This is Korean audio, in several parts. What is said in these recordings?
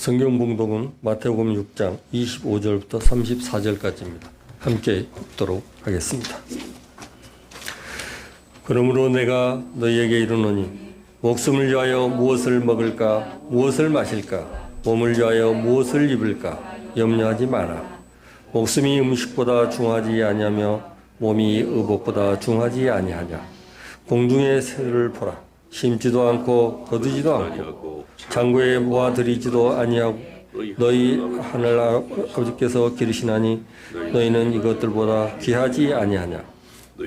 성경 봉독은 마태복음 6장 25절부터 34절까지입니다. 함께 읽도록 하겠습니다. 그러므로 내가 너희에게 이르노니 목숨을 위하여 무엇을 먹을까 무엇을 마실까 몸을 위하여 무엇을 입을까 염려하지 마라. 목숨이 음식보다 중하지 아니하며 몸이 의복보다 중하지 아니하냐. 공중의 새를 보라. 심지도 않고 거두지도 않고 창고에 모아들이지도 아니하고 너희 하늘 아버지께서 기르시나니 너희는 이것들보다 귀하지 아니하냐.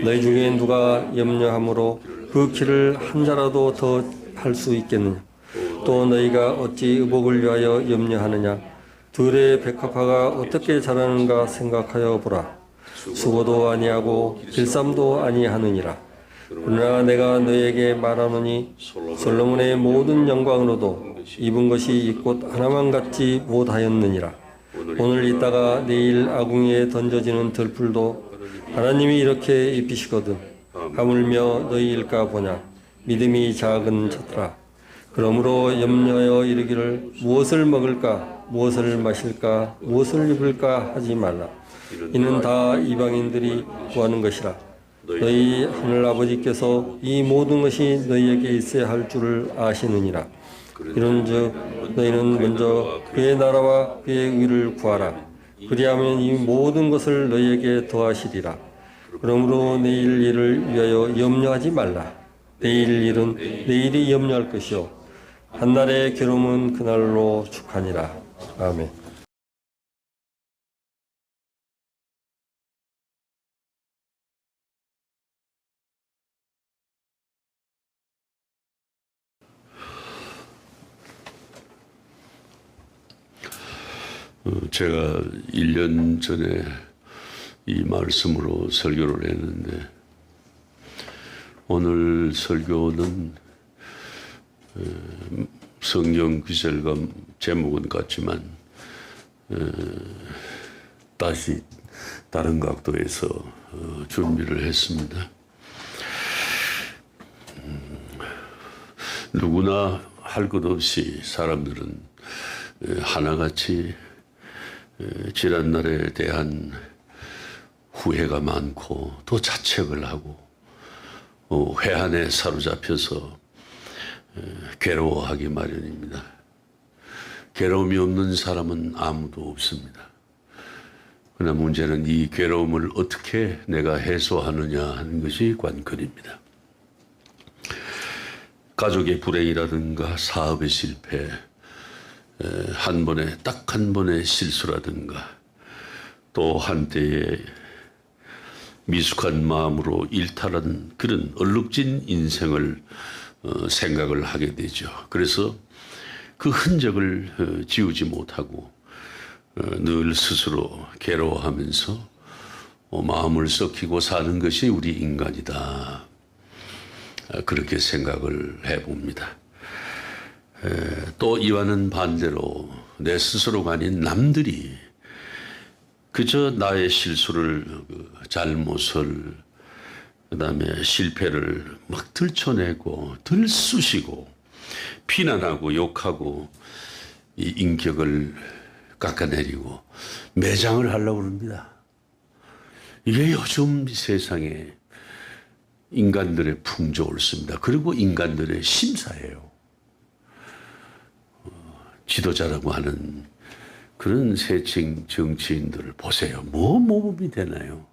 너희 중에 누가 염려함으로 그 길을 한 자라도 더 할 수 있겠느냐. 또 너희가 어찌 의복을 위하여 염려하느냐. 들의 백합화가 어떻게 자라는가 생각하여 보라. 수고도 아니하고 길쌈도 아니하느니라. 그러나 내가 너희에게 말하노니 솔로몬의 모든 영광으로도 입은 것이 이 꽃 하나만 같지 못하였느니라. 오늘 있다가 내일 아궁이에 던져지는 들풀도 하나님이 이렇게 입히시거든 하물며 너희일까 보냐. 믿음이 작은 자들아. 그러므로 염려하여 이르기를 무엇을 먹을까 무엇을 마실까 무엇을 입을까 하지 말라. 이는 다 이방인들이 구하는 것이라. 너희 하늘 아버지께서 이 모든 것이 너희에게 있어야 할 줄을 아시느니라. 이런즉 너희는 먼저 그의 나라와 그의 의를 구하라. 그리하면 이 모든 것을 너희에게 더하시리라. 그러므로 내일 일을 위하여 염려하지 말라. 내일 일은 내일이 염려할 것이요 한날의 괴로움은 그날로 축하니라. 아멘. 제가 1년 전에 이 말씀으로 설교를 했는데 오늘 설교는 성경 구절과 제목은 같지만 다시 다른 각도에서 준비를 했습니다. 누구나 할 것 없이 사람들은 하나같이 지난날에 대한 후회가 많고 또 자책을 하고 회한에 사로잡혀서 괴로워하기 마련입니다. 괴로움이 없는 사람은 아무도 없습니다. 그러나 문제는 이 괴로움을 어떻게 내가 해소하느냐 하는 것이 관건입니다. 가족의 불행이라든가 사업의 실패, 딱 한 번의 실수라든가 또 한때의 미숙한 마음으로 일탈한 그런 얼룩진 인생을 생각을 하게 되죠. 그래서 그 흔적을 지우지 못하고 늘 스스로 괴로워하면서 마음을 썩히고 사는 것이 우리 인간이다. 그렇게 생각을 해봅니다. 또 이와는 반대로 내 스스로가 아닌 남들이 그저 나의 실수를, 잘못을, 그다음에 실패를 막 들춰내고 들쑤시고 비난하고 욕하고 이 인격을 깎아내리고 매장을 하려고 합니다. 이게 요즘 세상에 인간들의 풍조였습니다. 그리고 인간들의 심사예요. 지도자라고 하는 그런 세층 정치인들을 보세요. 뭐 모범이 되나요?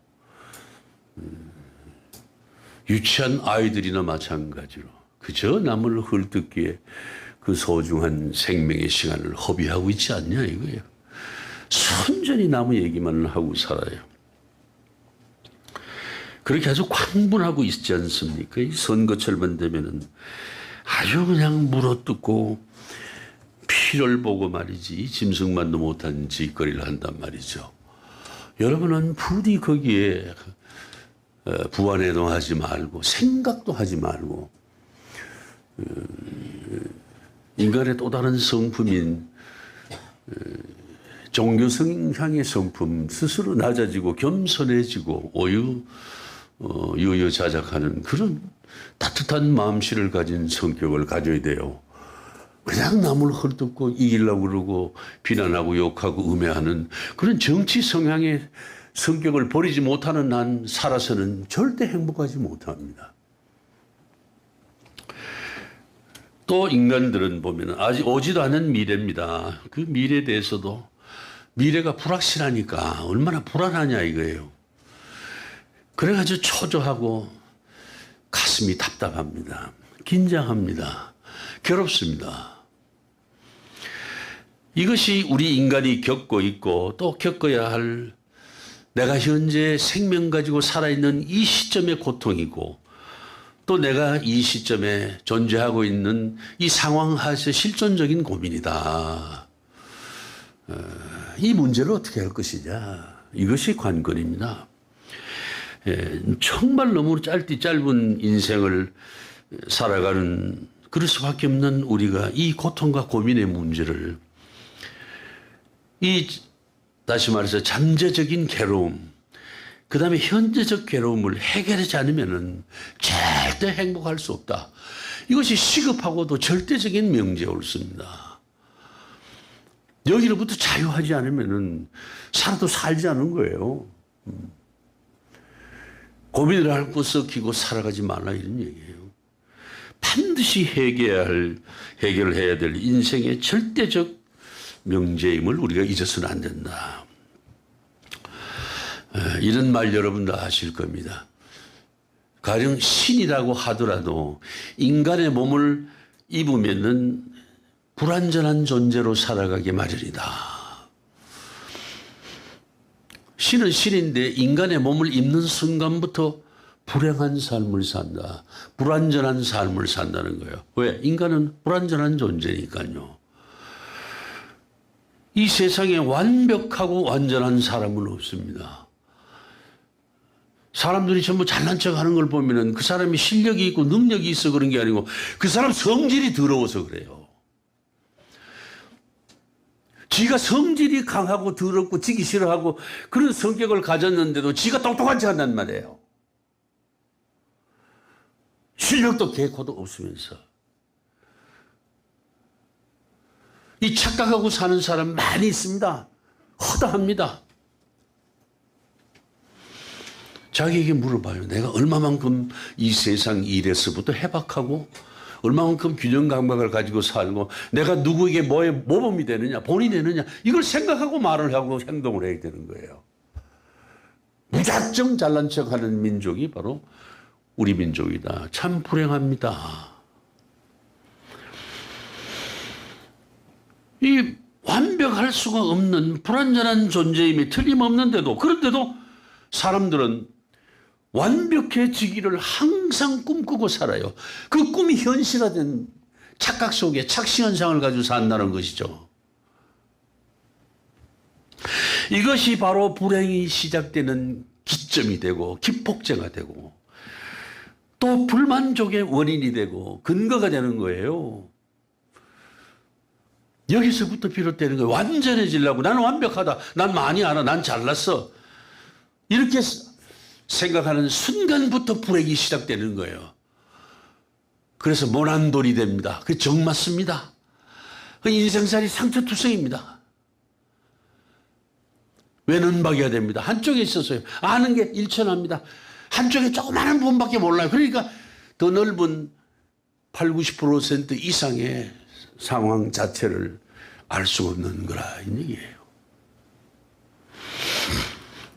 유치한 아이들이나 마찬가지로 그저 남을 헐뜯기에 그 소중한 생명의 시간을 허비하고 있지 않냐 이거예요. 순전히 남 얘기만 하고 살아요. 그렇게 아주 광분하고 있지 않습니까? 이 선거철만 되면은 아주 그냥 물어뜯고 피를 보고 말이지 짐승만도 못한 짓거리를 한단 말이죠. 여러분은 부디 거기에 부안해도 하지 말고 생각도 하지 말고 인간의 또 다른 성품인 종교 성향의 성품 스스로 낮아지고 겸손해지고 유유자적하는 그런 따뜻한 마음씨를 가진 성격을 가져야 돼요. 그냥 남을 헐뜯고 이기려고 그러고 비난하고 욕하고 음해하는 그런 정치 성향의 성격을 버리지 못하는 한 살아서는 절대 행복하지 못합니다. 또 인간들은 보면 아직 오지도 않은 미래입니다. 그 미래에 대해서도 미래가 불확실하니까 얼마나 불안하냐 이거예요. 그래가지고 초조하고 가슴이 답답합니다. 긴장합니다. 괴롭습니다. 이것이 우리 인간이 겪고 있고 또 겪어야 할 내가 현재 생명 가지고 살아있는 이 시점의 고통이고 또 내가 이 시점에 존재하고 있는 이 상황 하에서 실존적인 고민이다. 이 문제를 어떻게 할 것이냐. 이것이 관건입니다. 정말 너무 짧은 인생을 살아가는 그럴 수밖에 없는 우리가 이 고통과 고민의 문제를 다시 말해서 잠재적인 괴로움, 그 다음에 현재적 괴로움을 해결하지 않으면 절대 행복할 수 없다. 이것이 시급하고도 절대적인 명제에 옳습니다. 여기로부터 자유하지 않으면 살아도 살지 않은 거예요. 고민을 앓고 썩히고 살아가지 말라 이런 얘기예요. 반드시 해결해야 될 인생의 절대적 명제임을 우리가 잊어서는 안 된다. 이런 말 여러분 다 아실 겁니다. 가령 신이라고 하더라도 인간의 몸을 입으면은 불완전한 존재로 살아가기 마련이다. 신은 신인데 인간의 몸을 입는 순간부터 불행한 삶을 산다. 불완전한 삶을 산다는 거예요. 왜? 인간은 불완전한 존재니까요. 이 세상에 완벽하고 완전한 사람은 없습니다. 사람들이 전부 잘난 척 하는 걸 보면은 그 사람이 실력이 있고 능력이 있어 그런 게 아니고 그 사람 성질이 더러워서 그래요. 지가 성질이 강하고 더럽고 지기 싫어하고 그런 성격을 가졌는데도 지가 똑똑하지 않단 말이에요. 실력도 개코도 없으면서. 이 착각하고 사는 사람 많이 있습니다. 허다합니다. 자기에게 물어봐요. 내가 얼마만큼 이 세상 일에서부터 해박하고 얼마만큼 균형 감각을 가지고 살고 내가 누구에게 뭐에 모범이 되느냐 본이 되느냐 이걸 생각하고 말을 하고 행동을 해야 되는 거예요. 무작정 잘난 척하는 민족이 바로 우리 민족이다. 참 불행합니다. 이 완벽할 수가 없는 불완전한 존재임이 틀림없는데도 그런데도 사람들은 완벽해지기를 항상 꿈꾸고 살아요. 그 꿈이 현실화된 착각 속에 착시현상을 가지고 산다는 것이죠. 이것이 바로 불행이 시작되는 기점이 되고 기폭제가 되고 또 불만족의 원인이 되고 근거가 되는 거예요. 여기서부터 비롯되는 거예요. 완전해지려고 나는 완벽하다. 난 많이 알아. 난 잘났어. 이렇게 생각하는 순간부터 불행이 시작되는 거예요. 그래서 모난 돌이 됩니다. 그 정 맞습니다. 그 인생살이 상처투성입니다. 외눈박이가 됩니다. 한쪽에 있어서요. 아는 게 일천합니다. 한쪽에 조그마한 부분밖에 몰라요. 그러니까 더 넓은 80, 90% 이상의 상황 자체를 알 수가 없는 거라 이 얘기예요.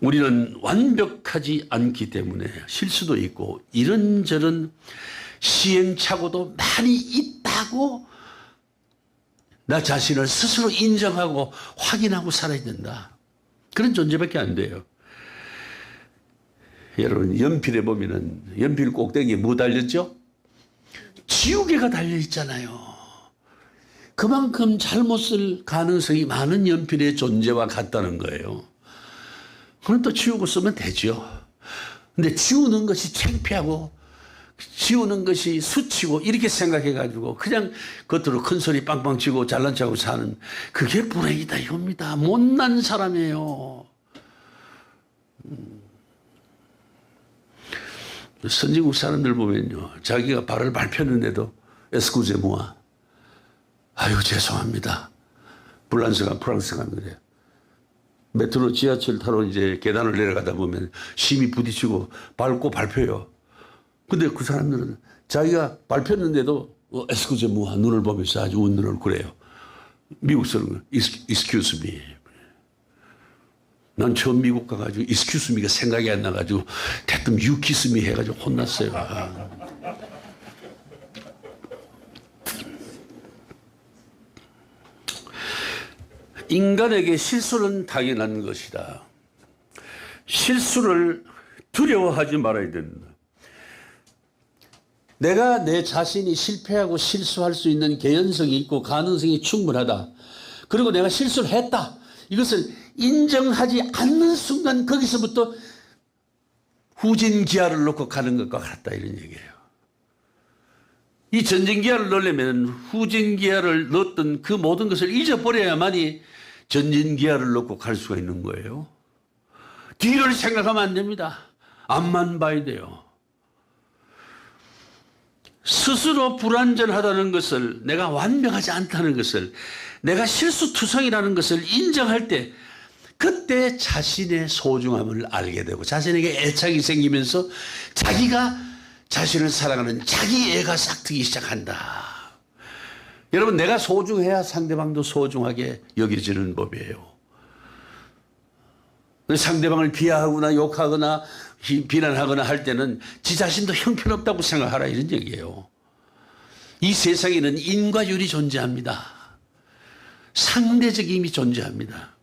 우리는 완벽하지 않기 때문에 실수도 있고 이런저런 시행착오도 많이 있다고 나 자신을 스스로 인정하고 확인하고 살아야 된다. 그런 존재밖에 안 돼요. 여러분 연필에 보면은 연필 꼭대기에 뭐 달렸죠? 지우개가 달려 있잖아요. 그만큼 잘못 쓸 가능성이 많은 연필의 존재와 같다는 거예요. 그럼 또 지우고 쓰면 되죠. 근데 지우는 것이 창피하고 지우는 것이 수치고 이렇게 생각해가지고 그냥 겉으로 큰 소리 빵빵 치고 잘난 척하고 사는 그게 불행이다 이겁니다. 못난 사람이에요. 선진국 사람들 보면요. 자기가 발을 밟혔는데도 에스쿠제 모아. 아유 죄송합니다. 프랑스 가면 그래요. 메트로 지하철 타러 이제 계단을 내려가다 보면 심히 부딪히고 밟고 밟혀요. 근데 그 사람들은 자기가 밟혔는데도 에스쿠제 무하 눈을 보면서 아주 웃는 얼굴이에요. 미국 사람은 excuse me. 난 처음 미국 가가지고 excuse me가 생각이 안 나가지고 대뜸 you kiss me 해가지고 혼났어요. 인간에게 실수는 당연한 것이다. 실수를 두려워하지 말아야 된다. 내가 내 자신이 실패하고 실수할 수 있는 개연성이 있고 가능성이 충분하다. 그리고 내가 실수를 했다. 이것을 인정하지 않는 순간 거기서부터 후진기아를 놓고 가는 것과 같다 이런 얘기예요. 이 전진기아를 넣으려면 후진기아를 넣었던 그 모든 것을 잊어버려야만이 전진기아를 넣고 갈 수가 있는 거예요. 뒤를 생각하면 안 됩니다. 앞만 봐야 돼요. 스스로 불완전하다는 것을, 내가 완벽하지 않다는 것을, 내가 실수투성이라는 것을 인정할 때 그때 자신의 소중함을 알게 되고 자신에게 애착이 생기면서 자기가 자신을 사랑하는 자기 애가 싹트기 시작한다. 여러분, 내가 소중해야 상대방도 소중하게 여겨지는 법이에요. 상대방을 비하하거나 욕하거나 비난하거나 할 때는 지 자신도 형편없다고 생각하라 이런 얘기예요. 이 세상에는 인과율이 존재합니다. 상대적임이 존재합니다.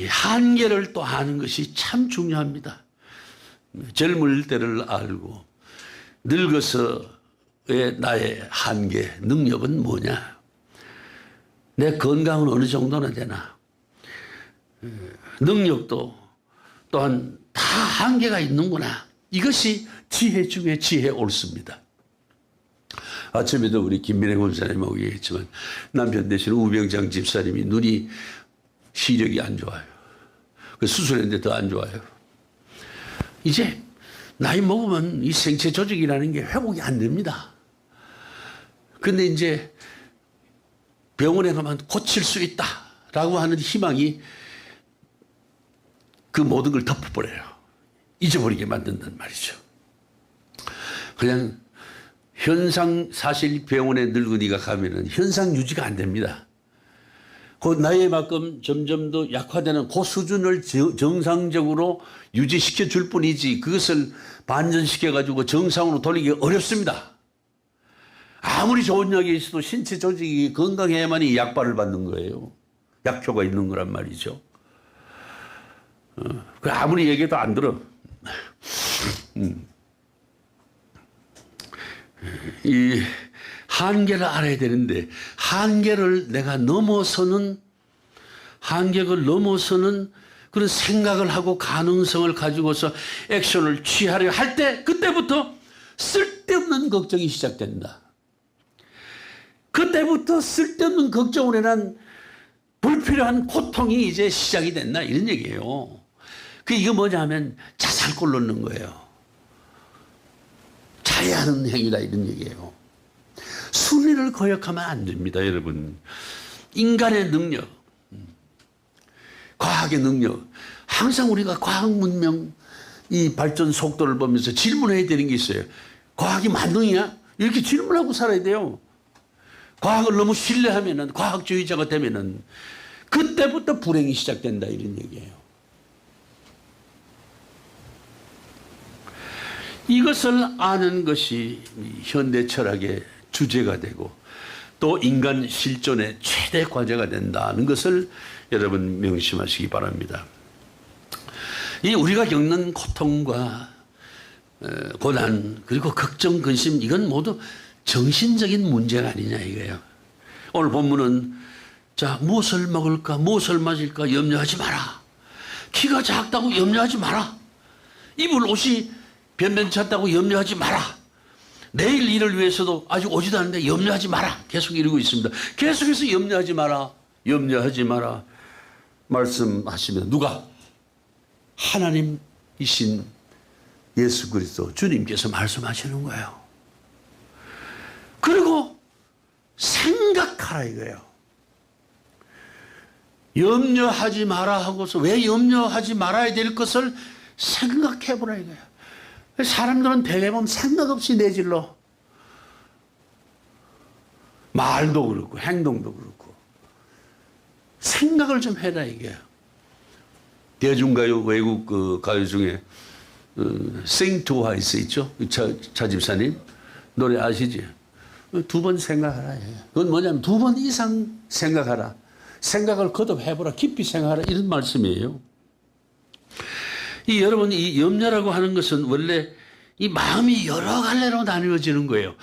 한계를 또 아는 것이 참 중요합니다. 젊을 때를 알고 늙어서의 나의 한계, 능력은 뭐냐? 내 건강은 어느 정도나 되나? 능력도 또한 다 한계가 있는구나. 이것이 지혜 중에 지혜 옳습니다. 아침에도 우리 김민혜 권사님하고 얘기했지만 남편 되시는 우병장 집사님이 눈이 시력이 안 좋아요. 수술했는데 더 안 좋아요. 이제 나이 먹으면 이 생체 조직이라는 게 회복이 안 됩니다. 근데 이제 병원에 가면 고칠 수 있다라고 하는 희망이 그 모든 걸 덮어버려요. 잊어버리게 만든단 말이죠. 그냥 사실 병원에 늙은이가 가면은 현상 유지가 안 됩니다. 그 나이에 만큼 점점 더 약화되는 그 수준을 정상적으로 유지시켜 줄 뿐이지 그것을 반전시켜 가지고 정상으로 돌리기 어렵습니다. 아무리 좋은 약이 있어도 신체 조직이 건강해야만이 약발을 받는 거예요. 약효가 있는 거란 말이죠. 아무리 얘기해도 안 들어. 이 한계를 알아야 되는데 한계를 넘어서는 그런 생각을 하고 가능성을 가지고서 액션을 취하려 할 때 그때부터 쓸데없는 걱정이 시작된다. 그때부터 쓸데없는 걱정으로 인한 불필요한 고통이 이제 시작이 된다 이런 얘기예요. 이거 뭐냐 하면 자살골 넣는 거예요. 자해하는 행위다 이런 얘기예요. 순리를 거역하면 안 됩니다, 여러분. 인간의 능력, 과학의 능력, 항상 우리가 과학 문명 이 발전 속도를 보면서 질문해야 되는 게 있어요. 과학이 만능이야? 이렇게 질문하고 살아야 돼요. 과학을 너무 신뢰하면은, 과학주의자가 되면은 그때부터 불행이 시작된다 이런 얘기예요. 이것을 아는 것이 현대 철학의 주제가 되고 또 인간 실존의 최대 과제가 된다는 것을 여러분 명심하시기 바랍니다. 이 우리가 겪는 고통과 고난 그리고 걱정, 근심 이건 모두 정신적인 문제가 아니냐 이거예요. 오늘 본문은 자 무엇을 먹을까 무엇을 마실까 염려하지 마라. 키가 작다고 염려하지 마라. 입을 옷이 변변찮다고 염려하지 마라. 내일 일을 위해서도 아직 오지도 않는데 염려하지 마라. 계속 이러고 있습니다. 계속해서 염려하지 마라. 염려하지 마라. 말씀하시면 누가? 하나님이신 예수 그리스도 주님께서 말씀하시는 거예요. 그리고 생각하라 이거예요. 염려하지 마라 하고서 왜 염려하지 말아야 될 것을 생각해 보라 이거예요. 사람들은 대부분 생각 없이 내질러. 말도 그렇고 행동도 그렇고. 생각을 좀 해라 이게. 대중가요 외국 그 가요 중에 Sing Twice 있죠? 차 집사님 노래 아시지? 2번 생각하라. 그건 뭐냐면 2번 이상 생각하라. 생각을 거듭해보라. 깊이 생각하라. 이런 말씀이에요. 여러분, 이 염려라고 하는 것은 원래 이 마음이 여러 갈래로 나누어지는 거예요.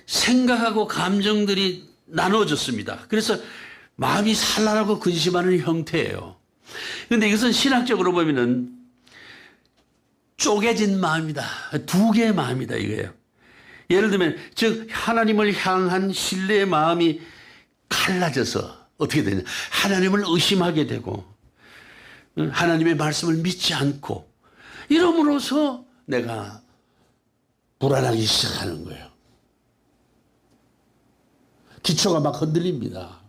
생각하고 감정들이 나누어졌습니다. 그래서 마음이 산란하고 근심하는 형태예요. 그런데 이것은 신학적으로 보면은 쪼개진 마음이다. 2개의 마음이다 이거예요. 예를 들면 즉 하나님을 향한 신뢰의 마음이 갈라져서 어떻게 되냐. 하나님을 의심하게 되고 하나님의 말씀을 믿지 않고 이러므로서 내가 불안하기 시작하는 거예요. 기초가 막 흔들립니다.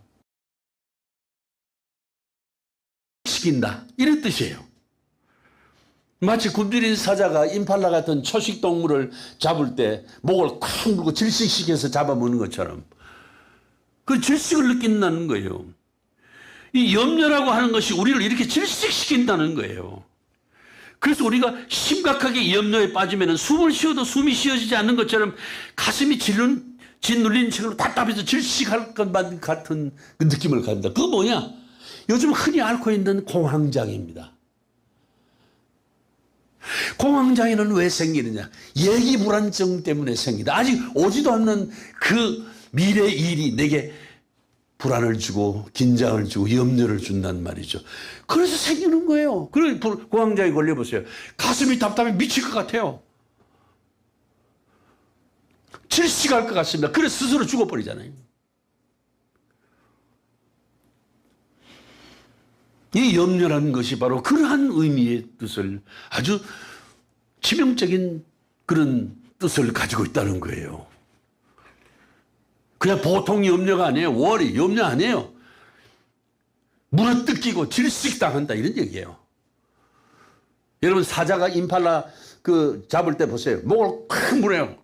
시킨다 이런 뜻이에요. 마치 굶주린 사자가 임팔라 같은 초식 동물을 잡을 때 목을 콱 물고 질식시켜서 잡아먹는 것처럼 그 질식을 느낀다는 거예요. 이 염려라고 하는 것이 우리를 이렇게 질식시킨다는 거예요. 그래서 우리가 심각하게 염려에 빠지면 숨을 쉬어도 숨이 쉬어지지 않는 것처럼 가슴이 짓눌린 채로 답답해서 질식할 것만 같은 그 느낌을 갖는다. 그거 뭐냐? 요즘 흔히 앓고 있는 공황장애입니다. 공황장애는 왜 생기느냐? 예기 불안증 때문에 생긴다. 아직 오지도 않는 그 미래 일이 내게 불안을 주고 긴장을 주고 염려를 준단 말이죠. 그래서 생기는 거예요. 그래 공황장애 걸려보세요. 가슴이 답답해 미칠 것 같아요. 질식할 것 같습니다. 그래서 스스로 죽어버리잖아요. 이 염려라는 것이 바로 그러한 의미의 뜻을 아주 치명적인 그런 뜻을 가지고 있다는 거예요. 그냥 보통 염려가 아니에요. 월이 염려 아니에요. 물어뜯기고 질식당한다 이런 얘기예요. 여러분 사자가 임팔라 그 잡을 때 보세요. 목을 꽉 물어요.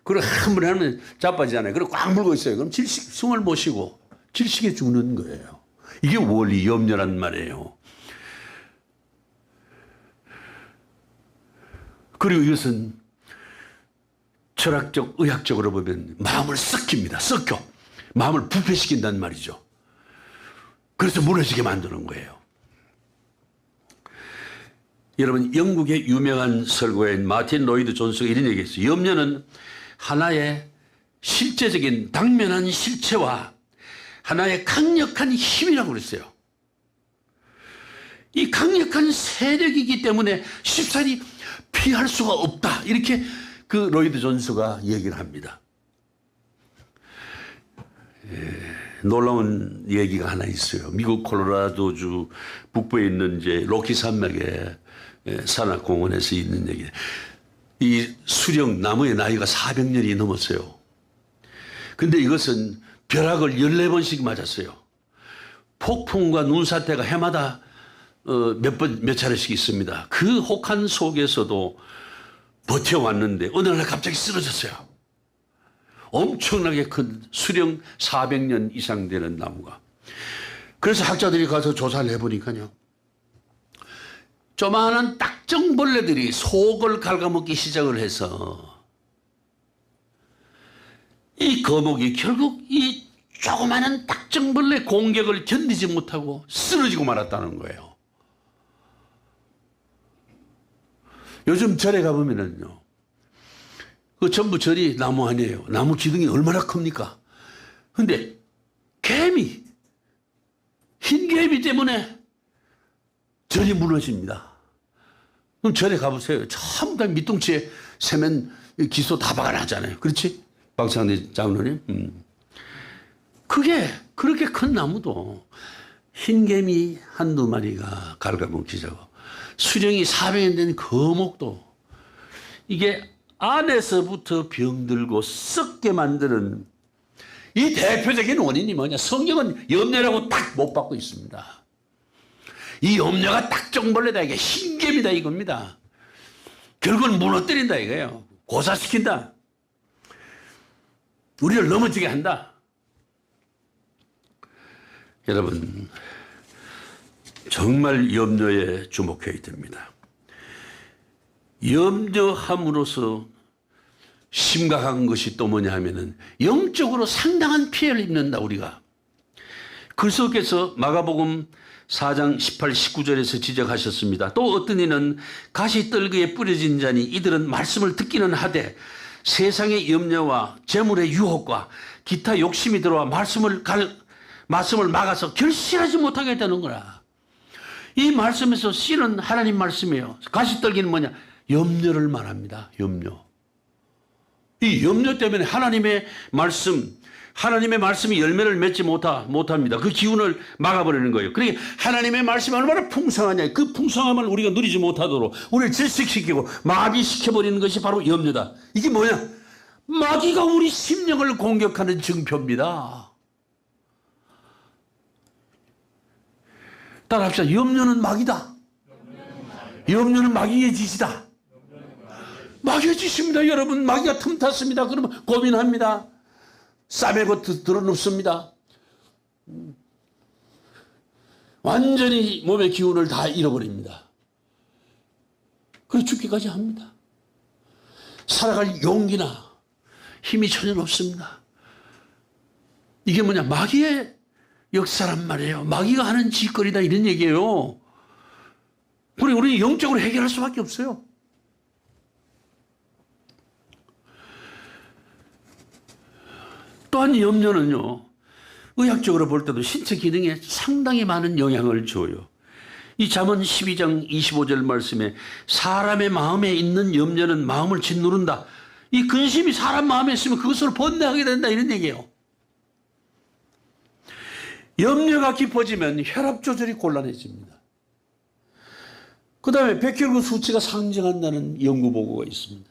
그리고 한 번에 하면 자빠지잖아요. 그리고 꽉 물고 있어요. 그럼 숨을 못 쉬고 질식에 죽는 거예요. 이게 원리 염려란 말이에요. 그리고 이것은 철학적, 의학적으로 보면 마음을 썩힙니다. 썩혀. 마음을 부패시킨단 말이죠. 그래서 무너지게 만드는 거예요. 여러분 영국의 유명한 설교인 마틴 로이드 존스가 이런 얘기했어요. 염려는 하나의 실제적인 당면한 실체와 하나의 강력한 힘이라고 그랬어요. 이 강력한 세력이기 때문에 쉽사리 피할 수가 없다. 이렇게 그 로이드 존스가 얘기를 합니다. 놀라운 얘기가 하나 있어요. 미국 콜로라도주 북부에 있는 이제 로키 산맥의 산악공원에서 있는 얘기. 이 수령 나무의 나이가 400년이 넘었어요. 근데 이것은 벼락을 14번씩 맞았어요. 폭풍과 눈사태가 해마다 몇 차례씩 있습니다. 그 혹한 속에서도 버텨왔는데 어느 날 갑자기 쓰러졌어요. 엄청나게 큰 수령 400년 이상 되는 나무가. 그래서 학자들이 가서 조사를 해보니까요. 조그마한 딱정벌레들이 속을 갉아먹기 시작을 해서 이 거목이 결국 이 조그마한 딱정벌레 공격을 견디지 못하고 쓰러지고 말았다는 거예요. 요즘 절에 가보면은요, 그 전부 절이 나무 아니에요. 나무 기둥이 얼마나 큽니까? 근데 개미, 흰 개미 때문에 절이 무너집니다. 그럼 절에 가보세요. 전부 다 밑둥치에 세면 기소 다 박아나잖아요. 그렇지? 박상대 장로님. 그게 그렇게 큰 나무도 흰 개미 한두 마리가 갉아먹히자고 수령이 400년 된 거목도 이게 안에서부터 병들고 썩게 만드는 이 대표적인 원인이 뭐냐? 성경은 염려라고 딱 못 받고 있습니다. 이 염려가 딱 정벌레다 이게 흰개입니다 이겁니다. 결국은 무너뜨린다 이거예요. 고사시킨다. 우리를 넘어지게 한다. 여러분 정말 염려에 주목해야 됩니다. 염려함으로써 심각한 것이 또 뭐냐 하면은 영적으로 상당한 피해를 입는다 우리가. 그리스도께서 마가복음 4장 18, 19절에서 지적하셨습니다. 또 어떤 이는 가시떨기에 뿌려진 자니 이들은 말씀을 듣기는 하되 세상의 염려와 재물의 유혹과 기타 욕심이 들어와 말씀을 막아서 결실하지 못하게 되는 거라. 이 말씀에서 씨는 하나님 말씀이에요. 가시떨기는 뭐냐? 염려를 말합니다. 염려. 이 염려 때문에 하나님의 말씀이 열매를 맺지 못합니다. 그 기운을 막아버리는 거예요. 그러니까 하나님의 말씀이 얼마나 풍성하냐. 그 풍성함을 우리가 누리지 못하도록 우리를 질식시키고 마비시켜버리는 것이 바로 염려다. 이게 뭐냐? 마귀가 우리 심령을 공격하는 증표입니다. 따라합시다. 염려는 마귀다. 염려는 마귀의 짓이다. 마귀의 짓입니다. 여러분 마귀가 틈탔습니다. 그러면 고민합니다. 싸매고 드러눕습니다. 완전히 몸의 기운을 다 잃어버립니다. 그래서 죽기까지 합니다. 살아갈 용기나 힘이 전혀 없습니다. 이게 뭐냐? 마귀의 역사란 말이에요. 마귀가 하는 짓거리다 이런 얘기예요. 그리고 우리는 영적으로 해결할 수밖에 없어요. 또한 염려는요, 의학적으로 볼 때도 신체 기능에 상당히 많은 영향을 줘요. 이 잠언 12장 25절 말씀에 사람의 마음에 있는 염려는 마음을 짓누른다. 이 근심이 사람 마음에 있으면 그것을 번뇌하게 된다 이런 얘기예요. 염려가 깊어지면 혈압 조절이 곤란해집니다. 그 다음에 백혈구 수치가 상승한다는 연구 보고가 있습니다.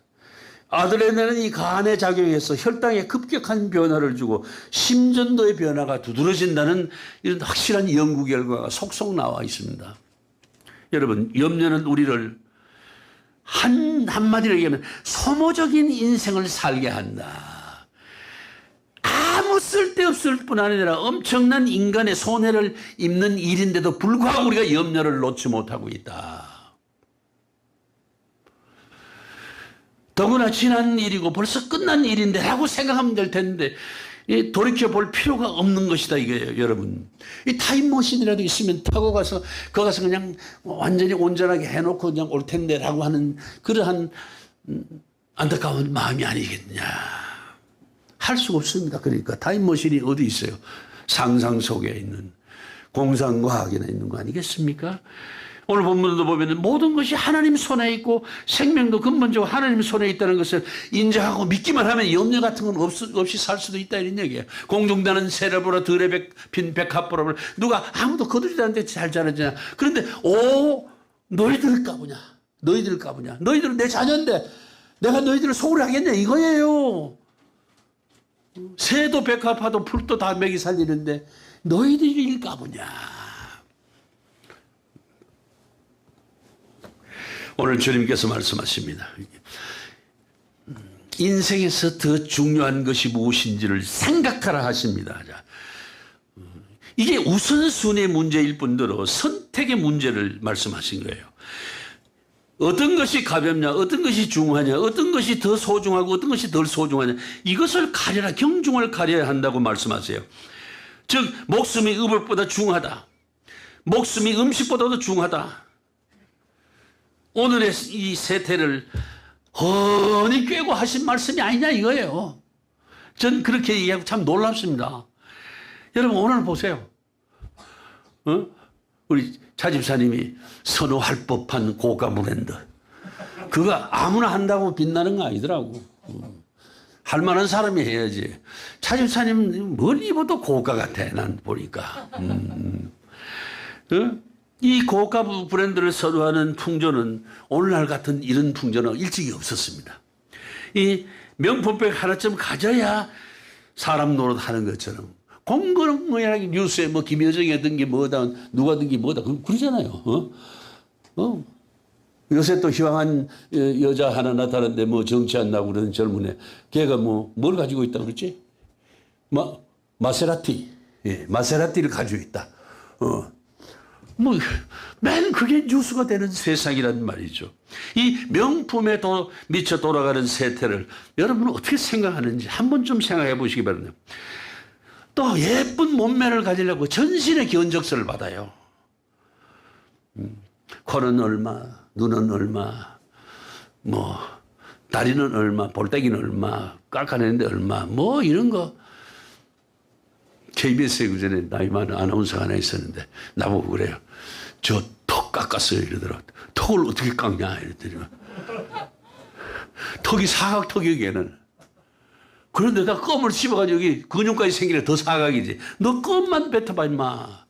아드레날린이 간에 작용해서 혈당에 급격한 변화를 주고 심전도의 변화가 두드러진다는 이런 확실한 연구 결과가 속속 나와 있습니다. 여러분, 염려는 우리를 한마디로 얘기하면 소모적인 인생을 살게 한다. 아무 쓸데없을 뿐 아니라 엄청난 인간의 손해를 입는 일인데도 불구하고 우리가 염려를 놓지 못하고 있다. 더구나 지난 일이고 벌써 끝난 일인데 라고 생각하면 될 텐데 돌이켜볼 필요가 없는 것이다 이거예요. 여러분, 이 타임머신이라도 있으면 타고 가서 거기 가서 그냥 완전히 온전하게 해놓고 그냥 올 텐데 라고 하는 그러한 안타까운 마음이 아니겠냐. 할 수가 없습니다. 그러니까 타임머신이 어디 있어요? 상상 속에 있는 공상과학이나 있는 거 아니겠습니까? 오늘 본문도 보면 모든 것이 하나님 손에 있고 생명도 근본적으로 하나님 손에 있다는 것을 인정하고 믿기만 하면 염려 같은 건 없이 살 수도 있다 이런 얘기예요. 공중나는 새를 들에 핀 백합보람을 누가 아무도 거두지도 않는데 잘 자라지냐. 그런데 너희들 까부냐. 너희들은 내 자녀인데 내가 너희들을 소홀히 하겠냐 이거예요. 새도 백합화도 풀도 다 먹이 살리는데 너희들이 까부냐. 오늘 주님께서 말씀하십니다. 인생에서 더 중요한 것이 무엇인지를 생각하라 하십니다. 이게 우선순위의 문제일 뿐더러 선택의 문제를 말씀하신 거예요. 어떤 것이 가볍냐, 어떤 것이 중하냐, 어떤 것이 더 소중하고 어떤 것이 덜 소중하냐, 이것을 가려라, 경중을 가려야 한다고 말씀하세요. 즉 목숨이 의복보다 중하다. 목숨이 음식보다도 중하다. 오늘의 이 세태를 훤히 꿰고 하신 말씀이 아니냐 이거예요. 전 그렇게 얘기하고 참 놀랍습니다. 여러분 오늘 보세요. 우리 차 집사님이 선호할 법한 고가 브랜드. 그거 아무나 한다고 빛나는 거 아니더라고. 할 만한 사람이 해야지. 차 집사님 뭘 입어도 고가 같아 난 보니까. 이 고가 브랜드를 선호하는 풍조는 오늘날 같은 이런 풍조는 일찍이 없었습니다. 이 명품백 하나쯤 가져야 사람 노릇하는 것처럼 공공연하게 뉴스에 뭐 김여정이 하던 게 뭐다 누가 하던 게 뭐다 그러잖아요. 요새 또 희망한 여자 하나 나타났는데 뭐 정치한다고 그러는 젊은 애 걔가 뭐 뭘 가지고 있다 그랬지? 마세라티. 예, 마세라티를 가지고 있다. 맨 그게 뉴스가 되는 세상이란 말이죠. 이 명품에 미쳐 돌아가는 세태를 여러분은 어떻게 생각하는지 한 번쯤 생각해 보시기 바랍니다. 또 예쁜 몸매를 가지려고 전신의 견적서를 받아요. 코는 얼마, 눈은 얼마, 뭐 다리는 얼마, 볼때기는 얼마, 깎아내는데 얼마, 뭐 이런 거. KBS에 그전에 나이 많은 아나운서가 하나 있었는데 나보고 그래요. 저 턱 깎았어요 이러더라고. 턱을 어떻게 깎냐 이랬더니 턱이 사각턱이야 걔는. 그런데다 껌을 씹어가지고 여기 근육까지 생기려 더 사각이지. 너 껌만 뱉어봐 임마.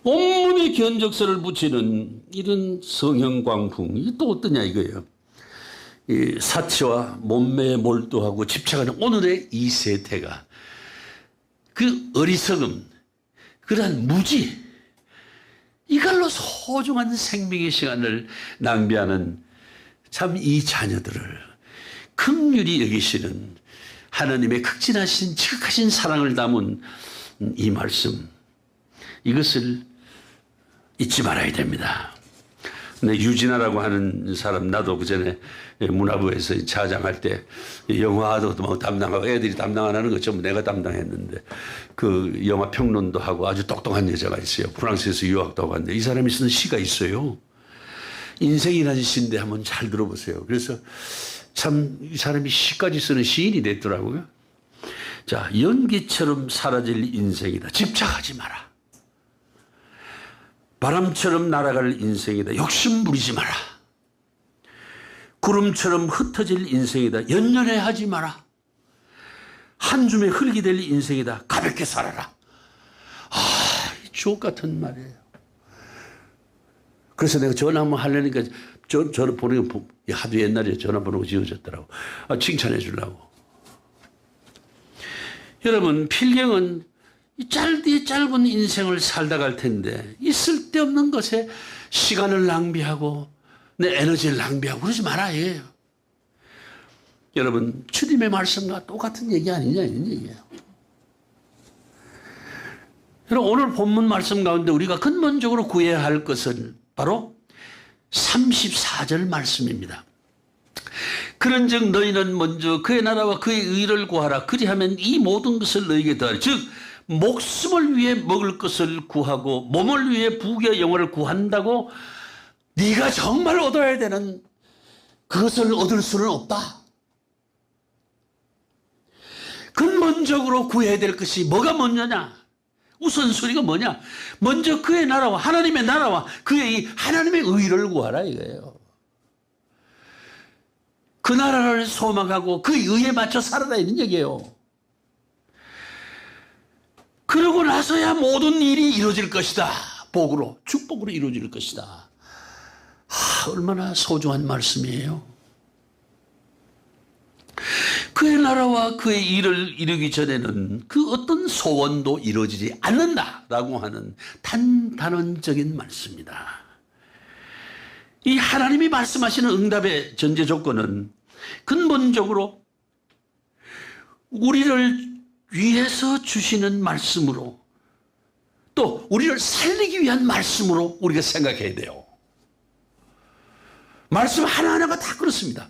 온몸에 견적서를 붙이는 이런 성형광풍 이게 또 어떠냐 이거예요. 이 사치와 몸매에 몰두하고 집착하는 오늘의 이 세태가 그 어리석음, 그러한 무지, 이걸로 소중한 생명의 시간을 낭비하는 참 이 자녀들을 긍휼히 여기시는 하나님의 극진하신 지극하신 사랑을 담은 이 말씀, 이것을 잊지 말아야 됩니다. 근데 유진아라고 하는 사람 나도 그전에 문화부에서 차장할 때 영화도 뭐 담당하고 애들이 담당 안 하는 거 전부 내가 담당했는데 그 영화 평론도 하고 아주 똑똑한 여자가 있어요. 프랑스에서 유학도 하고 왔는데 이 사람이 쓰는 시가 있어요. 인생이라는 시인데 한번 잘 들어보세요. 그래서 참 이 사람이 시까지 쓰는 시인이 됐더라고요. 자, 연기처럼 사라질 인생이다. 집착하지 마라. 바람처럼 날아갈 인생이다. 욕심 부리지 마라. 구름처럼 흩어질 인생이다. 연연해하지 마라. 한 줌의 흙이 될 인생이다. 가볍게 살아라. 주옥 같은 말이에요. 그래서 내가 전화 한번 하려니까 전화 보내고 하도 옛날에 전화번호가 지워졌더라고. 칭찬해 주려고. 여러분 필경은 이 짧은 인생을 살다 갈 텐데 이 쓸데없는 것에 시간을 낭비하고 내 에너지를 낭비하고 그러지 말아요. 여러분 주님의 말씀과 똑같은 얘기 아니냐 이런 얘기예요. 여러분 오늘 본문 말씀 가운데 우리가 근본적으로 구해야 할 것은 바로 34절 말씀입니다. 그런즉 너희는 먼저 그의 나라와 그의 의를 구하라. 그리하면 이 모든 것을 너희에게 더하리. 즉 목숨을 위해 먹을 것을 구하고 몸을 위해 부귀와 영화를 구한다고 네가 정말 얻어야 되는 그것을 얻을 수는 없다. 근본적으로 구해야 될 것이 뭐가 먼저냐? 우선순위가 뭐냐? 먼저 그의 나라와 하나님의 나라와 그의 이 하나님의 의를 구하라 이거예요. 그 나라를 소망하고 그 의에 맞춰 살아라 이런 얘기예요. 그러고 나서야 모든 일이 이루어질 것이다. 복으로, 축복으로 이루어질 것이다. 얼마나 소중한 말씀이에요. 그의 나라와 그의 일을 이루기 전에는 그 어떤 소원도 이루어지지 않는다라고 하는 단단원적인 말씀이다. 이 하나님이 말씀하시는 응답의 전제 조건은 근본적으로 우리를 위해서 주시는 말씀으로 또 우리를 살리기 위한 말씀으로 우리가 생각해야 돼요. 말씀 하나하나가 다 그렇습니다.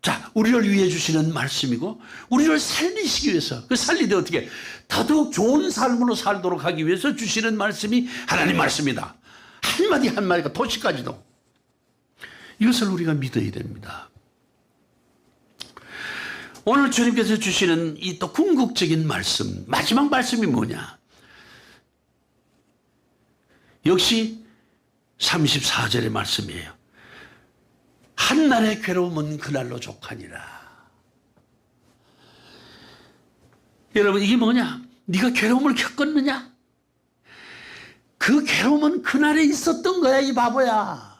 자, 우리를 위해 주시는 말씀이고 우리를 살리시기 위해서 그 살리되 어떻게 더더욱 좋은 삶으로 살도록 하기 위해서 주시는 말씀이 하나님 말씀이다. 한마디 한마디가 토시까지도 이것을 우리가 믿어야 됩니다. 오늘 주님께서 주시는 이 또 궁극적인 말씀, 마지막 말씀이 뭐냐? 역시 34절의 말씀이에요. 한날의 괴로움은 그날로 족하니라. 여러분 이게 뭐냐? 네가 괴로움을 겪었느냐? 그 괴로움은 그날에 있었던 거야 이 바보야.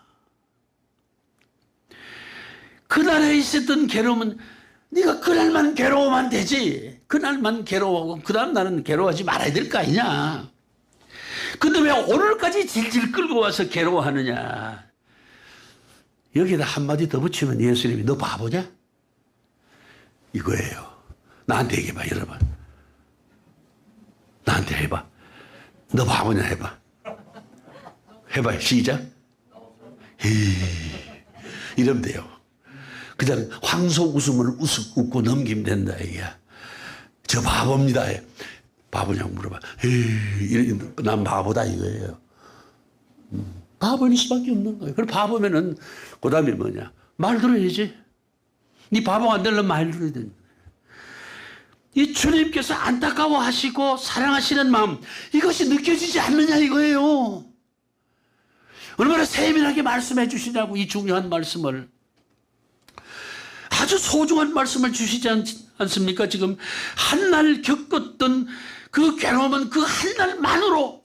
그날에 있었던 괴로움은 네가 그날만 괴로워하면 되지. 그날만 괴로워하고 그 다음 날은 괴로워하지 말아야 될 거 아니냐. 근데 왜 오늘까지 질질 끌고 와서 괴로워하느냐. 여기다 한마디 더 붙이면 예수님이 너 바보냐? 이거예요. 나한테 얘기해봐, 여러분. 나한테 해봐. 너 바보냐 해봐. 해봐요. 시작. 이러면 돼요. 그냥 황소 웃음을 웃고 넘기면 된다 이게야. 저 바보입니다. 바보냐고 물어봐. 난 바보다 이거예요. 바보일 수밖에 없는 거예요. 그럼 바보면은 그 다음에 뭐냐? 말 들어야지. 네 바보가 안 되려면 말 들어야 된다. 이 주님께서 안타까워하시고 사랑하시는 마음, 이것이 느껴지지 않느냐 이거예요. 얼마나 세밀하게 말씀해 주시냐고. 이 중요한 말씀을, 아주 소중한 말씀을 주시지 않습니까? 지금 한날 겪었던 그 괴로움은 그 한날만으로,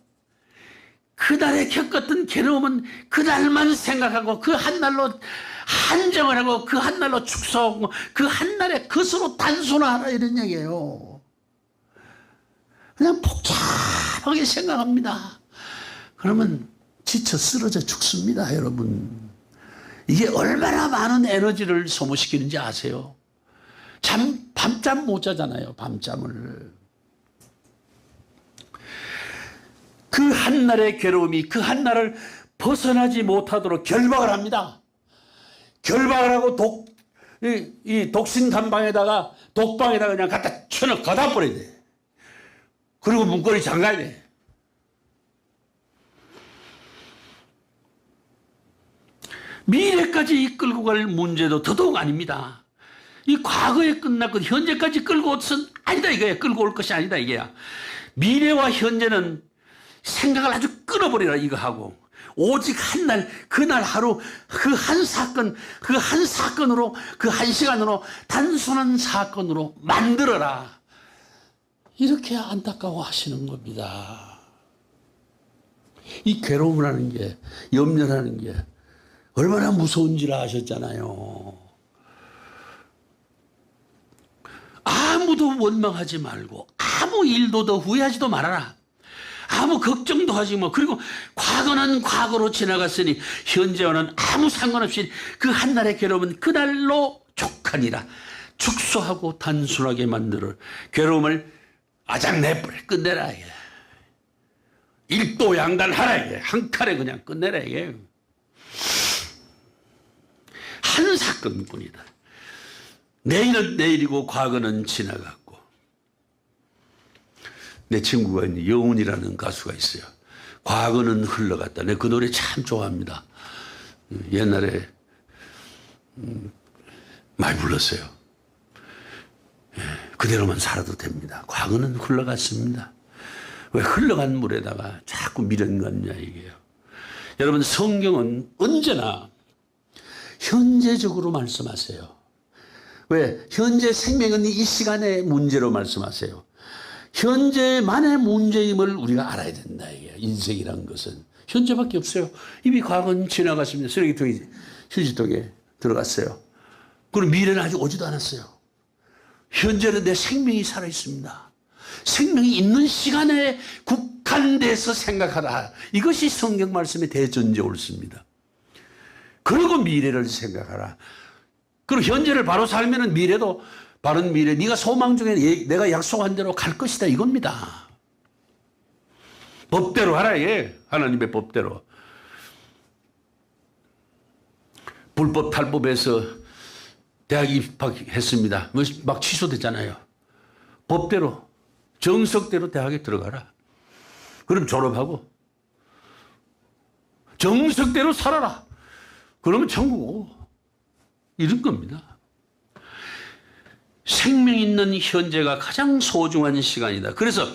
그날에 겪었던 괴로움은 그날만 생각하고 그 한날로 한정을 하고 그 한날로 축소하고 그 한날에 그것으로 단순화하라 이런 얘기예요. 그냥 복잡하게 생각합니다. 그러면 지쳐 쓰러져 죽습니다, 여러분. 이게 얼마나 많은 에너지를 소모시키는지 아세요? 밤잠 못 자잖아요, 밤잠을. 그 한날의 괴로움이 그 한날을 벗어나지 못하도록 결박을 합니다. 결박을 하고 이 독신 감방에다가, 독방에다가 그냥 갖다 갖다 버려야 돼. 그리고 문고리 잠가야 돼. 미래까지 이끌고 갈 문제도 더더욱 아닙니다. 이 과거에 끝났고 현재까지 끌고 올것은 아니다 이거야. 끌고 올 것이 아니다 이게야. 미래와 현재는 생각을 아주 끊어버리라 이거 하고, 오직 한날, 그날 하루, 그 한 사건, 그 한 사건으로, 그 한 시간으로, 단순한 사건으로 만들어라. 이렇게 안타까워 하시는 겁니다. 이 괴로움이라는 게, 염려라는 게 얼마나 무서운지를 아셨잖아요. 아무도 원망하지 말고 아무 일도 더 후회하지도 말아라. 아무 걱정도 하지 뭐. 그리고 과거는 과거로 지나갔으니 현재와는 아무 상관없이 그 한날의 괴로움은 그날로 족하니라. 축소하고 단순하게 만들어 괴로움을 아작 내버려 끝내라. 일도양단하라. 한 칼에 그냥 끝내라. 이게 한 사건뿐이다. 내일은 내일이고 과거는 지나갔고. 내 친구가 있는 여운이라는 가수가 있어요. 과거는 흘러갔다. 내가 그 노래 참 좋아합니다. 옛날에 많이 불렀어요. 그대로만 살아도 됩니다. 과거는 흘러갔습니다. 왜 흘러간 물에다가 자꾸 미련 갖냐 이게요. 여러분, 성경은 언제나 현재적으로 말씀하세요. 왜? 현재 생명은 이 시간의 문제로 말씀하세요. 현재만의 문제임을 우리가 알아야 된다. 이게 인생이라는 것은 현재밖에 없어요. 이미 과거는 지나갔습니다. 쓰레기통이 휴지통에 들어갔어요. 그리고 미래는 아직 오지도 않았어요. 현재는 내 생명이 살아있습니다. 생명이 있는 시간에 국한돼서 생각하라. 이것이 성경 말씀의 대전제 옳습니다. 그리고 미래를 생각하라. 그리고 현재를 바로 살면은 미래도 바른 미래, 네가 소망 중에 내가 약속한 대로 갈 것이다 이겁니다. 법대로 하라. 예. 하나님의 법대로. 불법 탈법에서 대학 입학했습니다. 막 취소됐잖아요. 법대로 정석대로 대학에 들어가라. 그럼 졸업하고 정석대로 살아라. 그러면 천국 오고. 이런 겁니다. 생명 있는 현재가 가장 소중한 시간이다. 그래서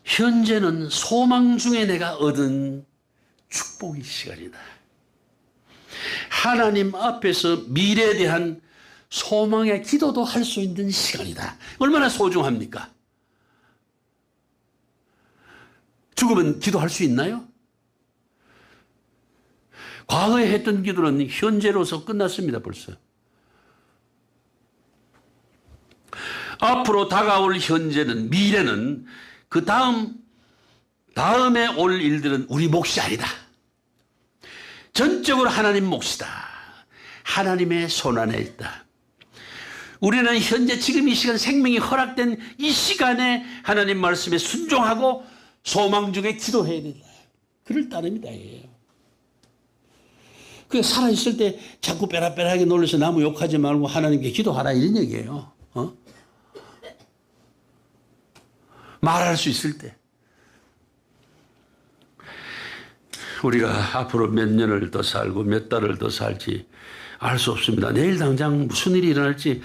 현재는 소망 중에 내가 얻은 축복의 시간이다. 하나님 앞에서 미래에 대한 소망의 기도도 할 수 있는 시간이다. 얼마나 소중합니까? 죽으면 기도할 수 있나요? 과거에 했던 기도는 현재로서 끝났습니다. 벌써. 앞으로 다가올 현재는, 미래는, 그 다음에 올 일들은 우리 몫이 아니다. 전적으로 하나님 몫이다. 하나님의 손안에 있다. 우리는 현재 지금 이 시간, 생명이 허락된 이 시간에 하나님 말씀에 순종하고 소망 중에 기도해야 된다. 그럴 따름이다. 그 살아있을 때 자꾸 빼라빼라하게 놀려서 나무 욕하지 말고 하나님께 기도하라, 이런 얘기예요. 말할 수 있을 때. 우리가 앞으로 몇 년을 더 살고 몇 달을 더 살지 알 수 없습니다. 내일 당장 무슨 일이 일어날지,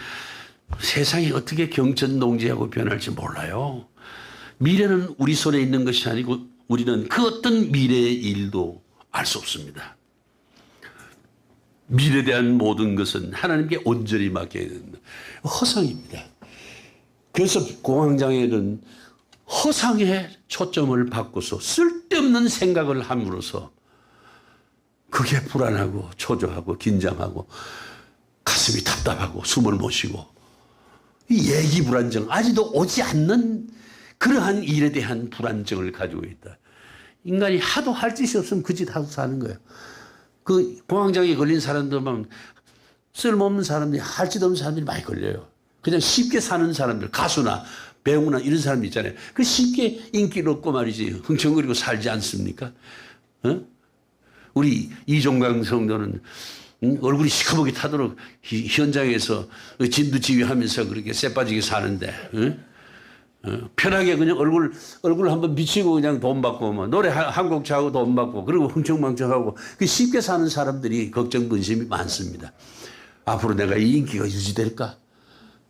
세상이 어떻게 경천동지하고 변할지 몰라요. 미래는 우리 손에 있는 것이 아니고 우리는 그 어떤 미래의 일도 알 수 없습니다. 미래에 대한 모든 것은 하나님께 온전히 맡겨야 된다. 허상입니다. 그래서 공황장애는 허상에 초점을 바꿔서 쓸데없는 생각을 함으로써 그게 불안하고 초조하고 긴장하고 가슴이 답답하고 숨을 못 쉬고 이 예기 불안증, 아직도 오지 않는 그러한 일에 대한 불안증을 가지고 있다. 인간이 하도 할 짓이 없으면 그 짓 하고 사는 거예요. 그 공황장애에 걸린 사람들만 쓸모없는 사람들이, 할 짓 없는 사람들이 많이 걸려요. 그냥 쉽게 사는 사람들, 가수나 배우나 이런 사람 있잖아요. 그 쉽게 인기를 얻고 말이지 흥청거리고 살지 않습니까? 우리 이종강 성도는 얼굴이 시커멓게 타도록 현장에서 진두지휘하면서 그렇게 쎄빠지게 사는데, 편하게 그냥 얼굴 한번 비치고 그냥 돈 받고, 뭐 노래 한 곡 자고 돈 받고, 그리고 흥청망청하고, 그 쉽게 사는 사람들이 걱정, 근심이 많습니다. 앞으로 내가 이 인기가 유지될까?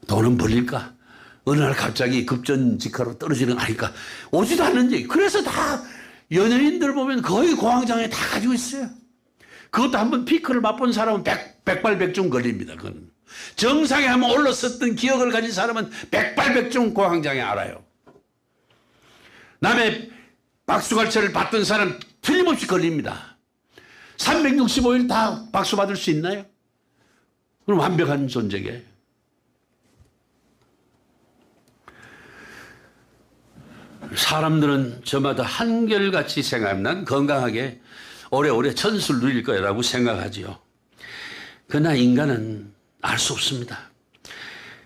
돈은 벌릴까? 어느 날 갑자기 급전직하로 떨어지는 거 아닐까? 오지도 않는 얘기. 그래서 다 연예인들 보면 거의 공황장애 다 가지고 있어요. 그것도 한번 피크를 맛본 사람은 백발백중 걸립니다. 그건. 정상에 한번 올랐었던 기억을 가진 사람은 백발백중 공황장애 알아요. 남의 박수갈채를 받던 사람 틀림없이 걸립니다. 365일 다 박수 받을 수 있나요? 그럼 완벽한 존재게. 사람들은 저마다 한결같이 생각합니다. 난 건강하게 오래오래 천수를 누릴 거라고 생각하지요. 그러나 인간은 알 수 없습니다.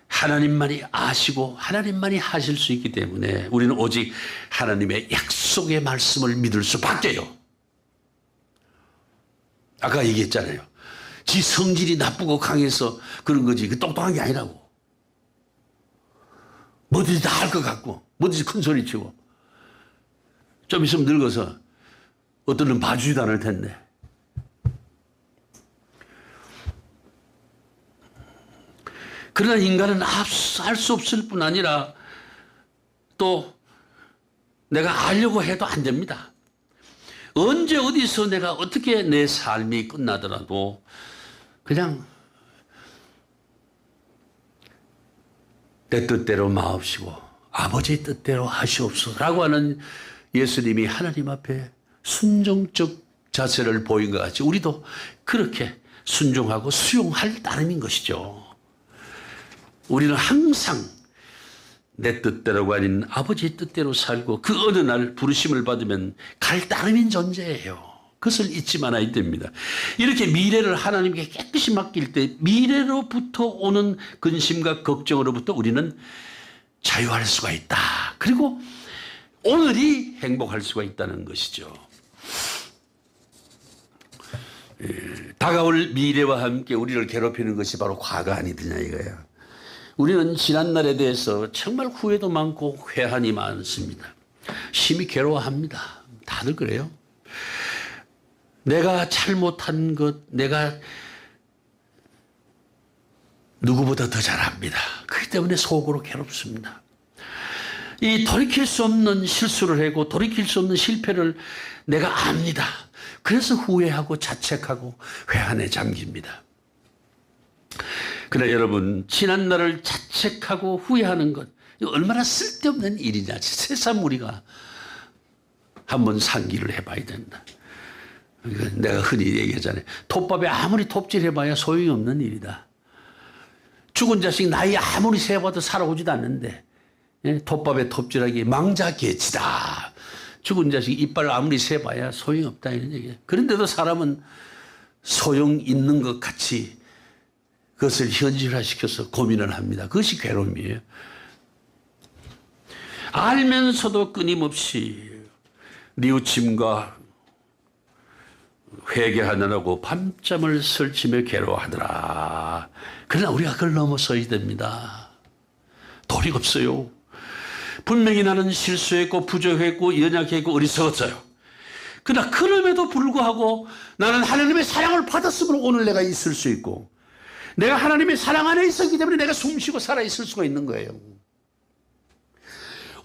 하나님만이 아시고 하나님만이 하실 수 있기 때문에 우리는 오직 하나님의 약속의 말씀을 믿을 수밖에요. 아까 얘기했잖아요. 지 성질이 나쁘고 강해서 그런 거지, 그 똑똑한 게 아니라고. 뭐든지 다 할 것 같고 뭐든지 큰 소리 치고, 좀 있으면 늙어서 어떤 놈 봐주지도 않을 텐데. 그러나 인간은 알 수 없을 뿐 아니라 또 내가 알려고 해도 안 됩니다. 언제 어디서 내가 어떻게 내 삶이 끝나더라도 그냥 내 뜻대로 마옵시고 아버지 뜻대로 하시옵소서라고 하는 예수님이 하나님 앞에 순종적 자세를 보인 것 같이 우리도 그렇게 순종하고 수용할 따름인 것이죠. 우리는 항상 내 뜻대로가 아닌 아버지의 뜻대로 살고 그 어느 날 부르심을 받으면 갈 따름인 존재예요. 그것을 잊지 말아야 됩니다. 이렇게 미래를 하나님께 깨끗이 맡길 때 미래로부터 오는 근심과 걱정으로부터 우리는 자유할 수가 있다. 그리고 오늘이 행복할 수가 있다는 것이죠. 다가올 미래와 함께 우리를 괴롭히는 것이 바로 과거 아니더냐 이거예요. 우리는 지난날에 대해서 정말 후회도 많고 회한이 많습니다. 심히 괴로워합니다. 다들 그래요. 내가 잘못한 것, 내가 누구보다 더 잘합니다. 그렇기 때문에 속으로 괴롭습니다. 이 돌이킬 수 없는 실수를 하고 돌이킬 수 없는 실패를 내가 압니다. 그래서 후회하고 자책하고 회한에 잠깁니다. 그러나 여러분, 지난 날을 자책하고 후회하는 것, 얼마나 쓸데없는 일이냐. 새삼 우리가 한번 상기를 해봐야 된다. 내가 흔히 얘기하잖아요. 톱밥에 아무리 톱질해봐야 소용이 없는 일이다. 죽은 자식 나이 아무리 세봐도 살아오지도 않는데, 예? 톱밥에 톱질하기 망자개치다. 죽은 자식 이빨 아무리 세봐야 소용없다 이런 얘기예요. 그런데도 사람은 소용 있는 것 같이 그것을 현실화시켜서 고민을 합니다. 그것이 괴로움이에요. 알면서도 끊임없이 뉘우침과 회개하느라고 밤잠을 설치며 괴로워하더라. 그러나 우리가 그걸 넘어서야 됩니다. 도리가 없어요. 분명히 나는 실수했고 부족했고 연약했고 어리석었어요. 그러나 그럼에도 불구하고 나는 하나님의 사랑을 받았으므로 오늘 내가 있을 수 있고, 내가 하나님의 사랑 안에 있었기 때문에 내가 숨쉬고 살아있을 수가 있는 거예요.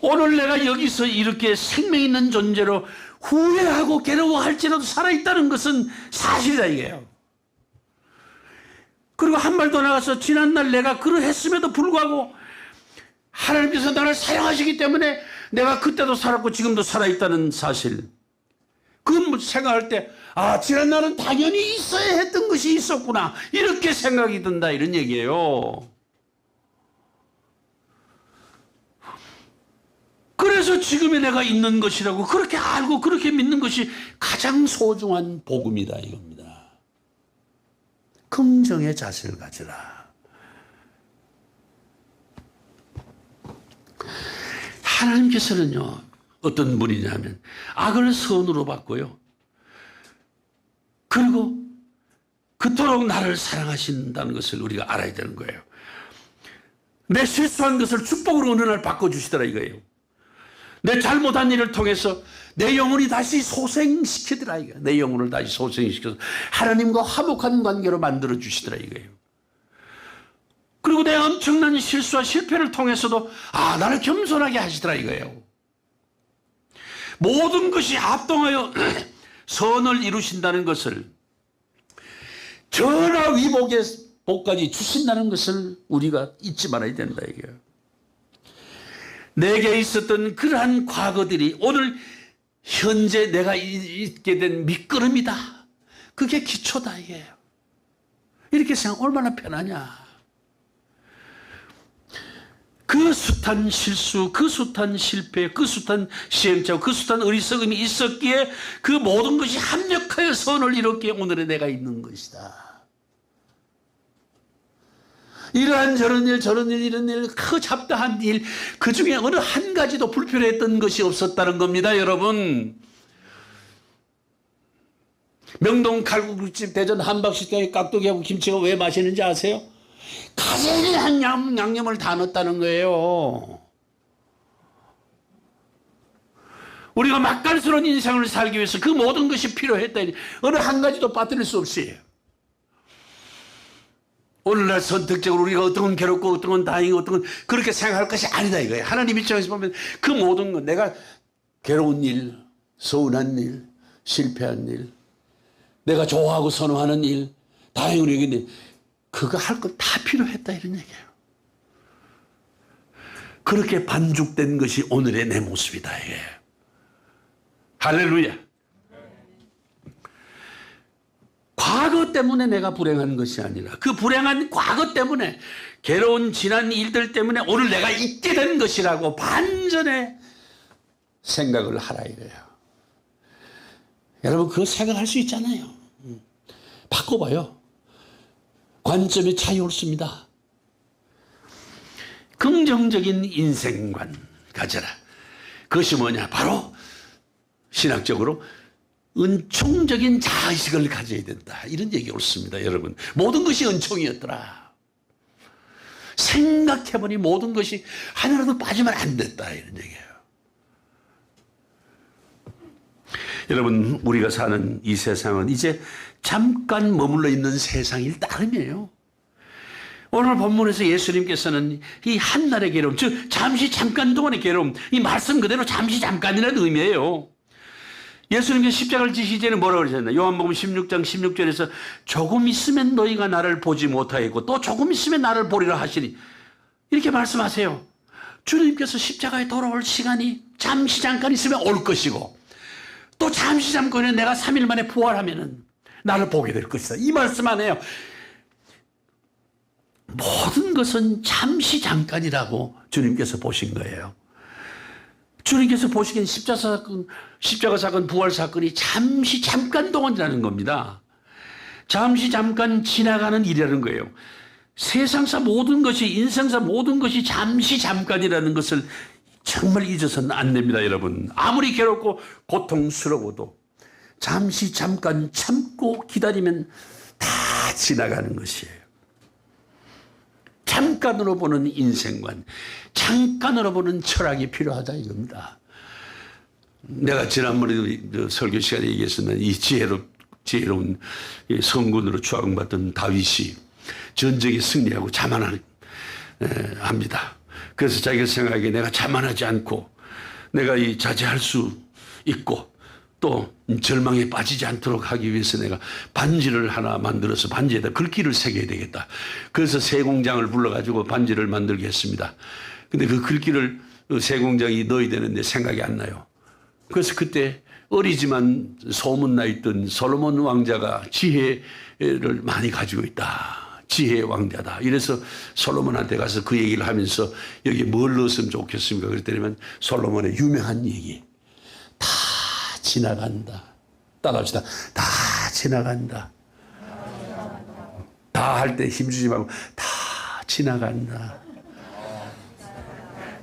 오늘 내가 여기서 이렇게 생명 있는 존재로 후회하고 괴로워할지라도 살아있다는 것은 사실이다 이게요. 그리고 한 발 더 나가서 지난날 내가 그러했음에도 불구하고 하나님께서 나를 사랑하시기 때문에 내가 그때도 살았고 지금도 살아있다는 사실. 그 생각할 때, 아, 지난날은 당연히 있어야 했던 것이 있었구나, 이렇게 생각이 든다 이런 얘기예요. 그래서 지금의 내가 있는 것이라고 그렇게 알고 그렇게 믿는 것이 가장 소중한 복음이다 이겁니다. 긍정의 자세를 가지라. 하나님께서는요, 어떤 분이냐면 악을 선으로 바꿔요. 그리고 그토록 나를 사랑하신다는 것을 우리가 알아야 되는 거예요. 내 실수한 것을 축복으로 어느 날 바꿔주시더라 이거예요. 내 잘못한 일을 통해서 내 영혼이 다시 소생시키더라 이거예요. 내 영혼을 다시 소생시켜서 하나님과 화목한 관계로 만들어 주시더라 이거예요. 그리고 내 엄청난 실수와 실패를 통해서도 나를 겸손하게 하시더라 이거예요. 모든 것이 합동하여 선을 이루신다는 것을, 전화위복의 복까지 주신다는 것을 우리가 잊지 말아야 된다 이거예요. 내게 있었던 그러한 과거들이 오늘 현재 내가 있게 된 밑거름이다. 그게 기초다 이게요. 이렇게 생각 얼마나 편하냐. 그 숱한 실수, 그 숱한 실패, 그 숱한 시행착오, 그 숱한 어리석음이 있었기에 그 모든 것이 합력하여 선을 이뤘기에 오늘의 내가 있는 것이다. 이러한 저런 일, 저런 일, 이런 일, 그 잡다한 일, 그 중에 어느 한 가지도 불편했던 것이 없었다는 겁니다, 여러분. 명동 칼국수집 대전 한박식당에 깍두기하고 김치가 왜 맛있는지 아세요? 가재한 양념을 다 넣었다는 거예요. 우리가 맛깔스러운 인생을 살기 위해서 그 모든 것이 필요했다. 어느 한 가지도 빠뜨릴 수 없이. 오늘날 선택적으로 우리가 어떤 건 괴롭고 어떤 건 다행이고 어떤 건 그렇게 생각할 것이 아니다 이거예요. 하나님 입장에서 보면 그 모든 건 내가 괴로운 일, 서운한 일, 실패한 일, 내가 좋아하고 선호하는 일, 다행으로 여기는데 그거 할 거 다 필요했다 이런 얘기예요. 그렇게 반죽된 것이 오늘의 내 모습이다 이게. 할렐루야. 과거 때문에 내가 불행한 것이 아니라 그 불행한 과거 때문에, 괴로운 지난 일들 때문에 오늘 내가 있게 된 것이라고 반전의 생각을 하라 이거예요. 여러분 그거 생각할 수 있잖아요. 바꿔봐요. 관점의 차이 옳습니다. 긍정적인 인생관 가져라. 그것이 뭐냐? 바로 신학적으로 은총적인 자의식을 가져야 된다. 이런 얘기 옳습니다, 여러분. 모든 것이 은총이었더라. 생각해보니 모든 것이 하나라도 빠지면 안 됐다. 이런 얘기예요. 여러분, 우리가 사는 이 세상은 이제 잠깐 머물러 있는 세상일 따름이에요. 오늘 본문에서 예수님께서는 이 한날의 괴로움, 즉 잠시 잠깐 동안의 괴로움, 이 말씀 그대로 잠시 잠깐이라는 의미예요. 예수님께서 십자가를 지시기 전에 뭐라고 그러셨나요? 요한복음 16장 16절에서 조금 있으면 너희가 나를 보지 못하겠고 또 조금 있으면 나를 보리라 하시니, 이렇게 말씀하세요. 주님께서 십자가에 돌아올 시간이 잠시 잠깐 있으면 올 것이고 또 잠시 잠깐에 내가 3일 만에 부활하면은 나를 보게 될 것이다. 이 말씀 안 해요. 모든 것은 잠시 잠깐이라고 주님께서 보신 거예요. 주님께서 보시기엔 십자가 사건, 부활 사건이 잠시 잠깐 동안이라는 겁니다. 잠시 잠깐 지나가는 일이라는 거예요. 세상사 모든 것이, 인생사 모든 것이 잠시 잠깐이라는 것을 정말 잊어서는 안 됩니다, 여러분. 아무리 괴롭고 고통스러워도 잠시 잠깐 참고 기다리면 다 지나가는 것이에요. 잠깐으로 보는 인생관, 잠깐으로 보는 철학이 필요하다 이겁니다. 내가 지난번에 설교 시간에 얘기했으면 이 지혜로운 성군으로 추앙받던 다윗이 전쟁에 승리하고 자만합니다. 그래서 자기가 생각하기에 내가 자만하지 않고 내가 이 자제할 수 있고 또 절망에 빠지지 않도록 하기 위해서 내가 반지를 하나 만들어서 반지에다 글귀를 새겨야 되겠다. 그래서 세공장을 불러가지고 반지를 만들게 했습니다. 근데 그 글귀를 세공장이 넣어야 되는데 생각이 안 나요. 그래서 그때 어리지만 소문나 있던 솔로몬 왕자가 지혜를 많이 가지고 있다. 지혜의 왕자다. 이래서 솔로몬한테 가서 그 얘기를 하면서 여기 뭘 넣었으면 좋겠습니까? 그랬더니 솔로몬의 유명한 얘기. 다 지나간다. 따라합시다. 다 지나간다. 다 할 때 힘주지 말고 다 지나간다.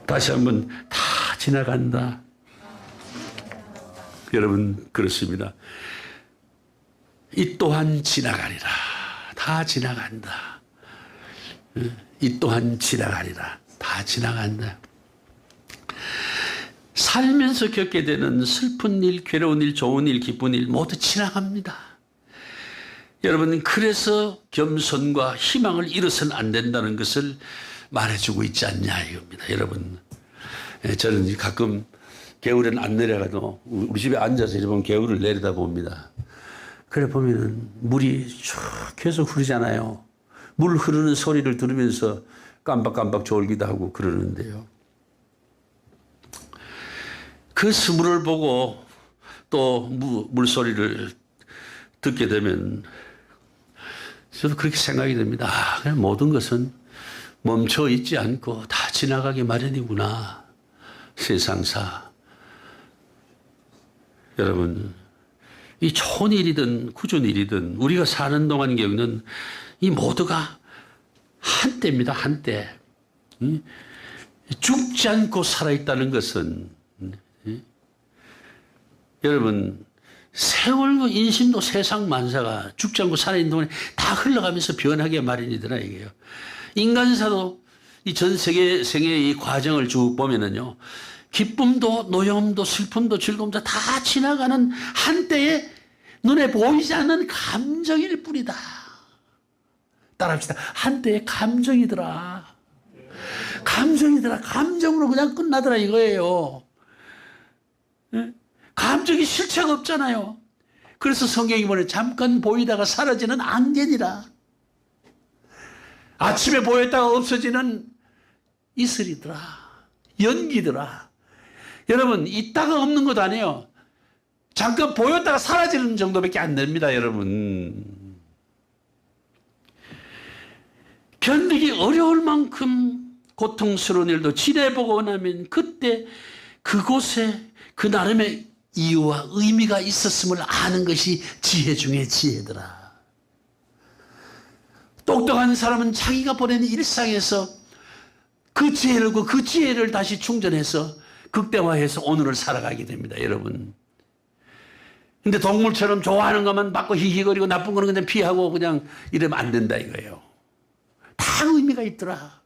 다시 한번 다 지나간다. 여러분 그렇습니다. 이 또한 지나가리라. 다 지나간다. 이 또한 지나가리라. 다 지나간다. 살면서 겪게 되는 슬픈 일, 괴로운 일, 좋은 일, 기쁜 일 모두 지나갑니다. 여러분 그래서 겸손과 희망을 잃어서는 안 된다는 것을 말해주고 있지 않냐 이겁니다. 여러분 저는 가끔 개울에는 안 내려가도 우리 집에 앉아서 이렇게 개울을 내려다봅니다. 그래 보면은 물이 쭉 계속 흐르잖아요. 물 흐르는 소리를 들으면서 깜박깜박 졸기도 하고 그러는데요. 그 스물을 보고 또 물소리를 듣게 되면 저도 그렇게 생각이 듭니다. 아, 그냥 모든 것은 멈춰 있지 않고 다 지나가기 마련이구나. 세상사. 여러분 이 좋은 일이든 굳은 일이든 우리가 사는 동안 겪는 이 모두가 한때입니다. 한때. 죽지 않고 살아있다는 것은 여러분 세월과 인심도 세상 만사가 죽지 않고 살아있는 동안에 다 흘러가면서 변하게 마련이더라 이게요. 인간사도 이 전 세계 생애의 이 과정을 쭉 보면은요. 기쁨도 노여움도 슬픔도 즐거움도 다 지나가는 한때에 눈에 보이지 않는 감정일 뿐이다. 따라합시다. 한때의 감정이더라. 감정이더라. 감정으로 그냥 끝나더라 이거예요. 감정이 실체가 없잖아요. 그래서 성경이 보내 잠깐 보이다가 사라지는 안개니라. 아침에 보였다가 없어지는 이슬이더라. 연기더라. 여러분 있다가 없는 것 아니에요. 잠깐 보였다가 사라지는 정도밖에 안 됩니다. 여러분 견디기 어려울 만큼 고통스러운 일도 지내보고 나면 그때 그곳에 그 나름의 이유와 의미가 있었음을 아는 것이 지혜 중에 지혜더라. 똑똑한 사람은 자기가 보낸 일상에서 그 지혜를 다시 충전해서 극대화해서 오늘을 살아가게 됩니다. 여러분. 근데 동물처럼 좋아하는 것만 받고 히히거리고 나쁜 거는 그냥 피하고 그냥 이러면 안 된다 이거예요. 다 의미가 있더라.